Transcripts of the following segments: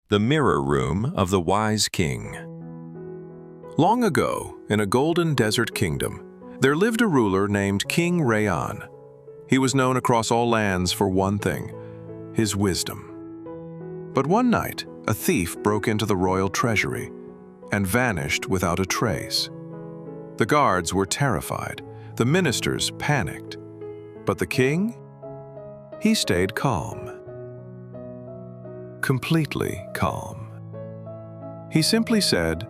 The Mirror Room of the Wise King. Long ago, in a golden desert kingdom, there lived a ruler named King Rayan. He was known across all lands for one thing: his wisdom. But one night, a thief broke into the royal treasury and vanished without a trace. The guards were terrified, the ministers panicked, but the king? He stayed calm. Completely calm. He simply said,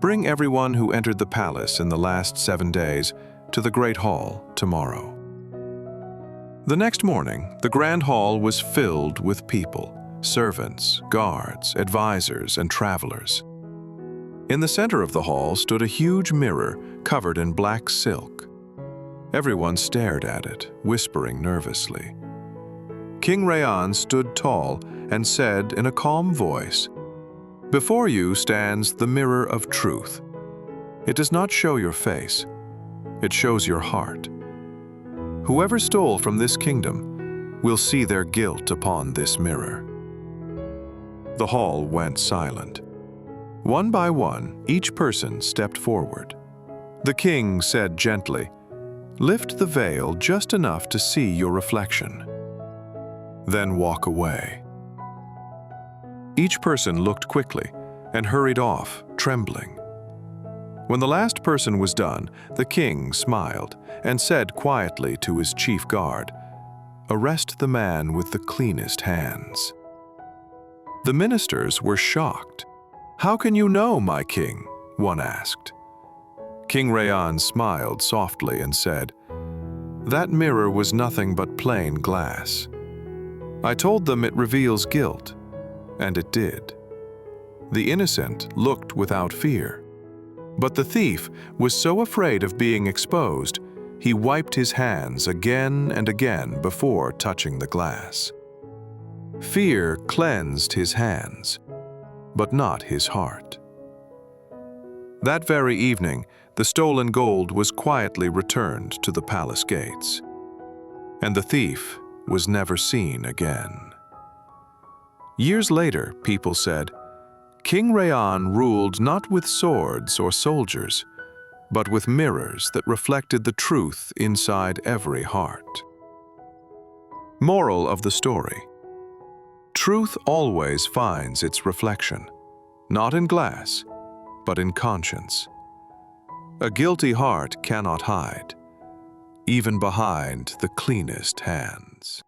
"Bring everyone who entered the palace in the last 7 days to the Great Hall tomorrow." The next morning, the Grand Hall was filled with people, servants, guards, advisors, and travelers. In the center of the hall stood a huge mirror covered in black silk. Everyone stared at it, whispering nervously. King Rayan stood tall and said in a calm voice, "Before you stands the mirror of truth. It does not show your face, it shows your heart. Whoever stole from this kingdom will see their guilt upon this mirror." The hall went silent. One by one, each person stepped forward. The king said gently, "Lift the veil just enough to see your reflection. Then walk away." Each person looked quickly and hurried off, trembling. When the last person was done, the king smiled and said quietly to his chief guard, "Arrest the man with the cleanest hands." The ministers were shocked. "How can you know, my king?" one asked. King Rayan smiled softly and said, "That mirror was nothing but plain glass. I told them it reveals guilt, and it did." The innocent looked without fear, but the thief was so afraid of being exposed, he wiped his hands again and again before touching the glass. Fear cleansed his hands, but not his heart. That very evening, the stolen gold was quietly returned to the palace gates, and the thief was never seen again. Years later, people said, King Rayan ruled not with swords or soldiers, but with mirrors that reflected the truth inside every heart. Moral of the story: truth always finds its reflection, not in glass, but in conscience. A guilty heart cannot hide, even behind the cleanest hands.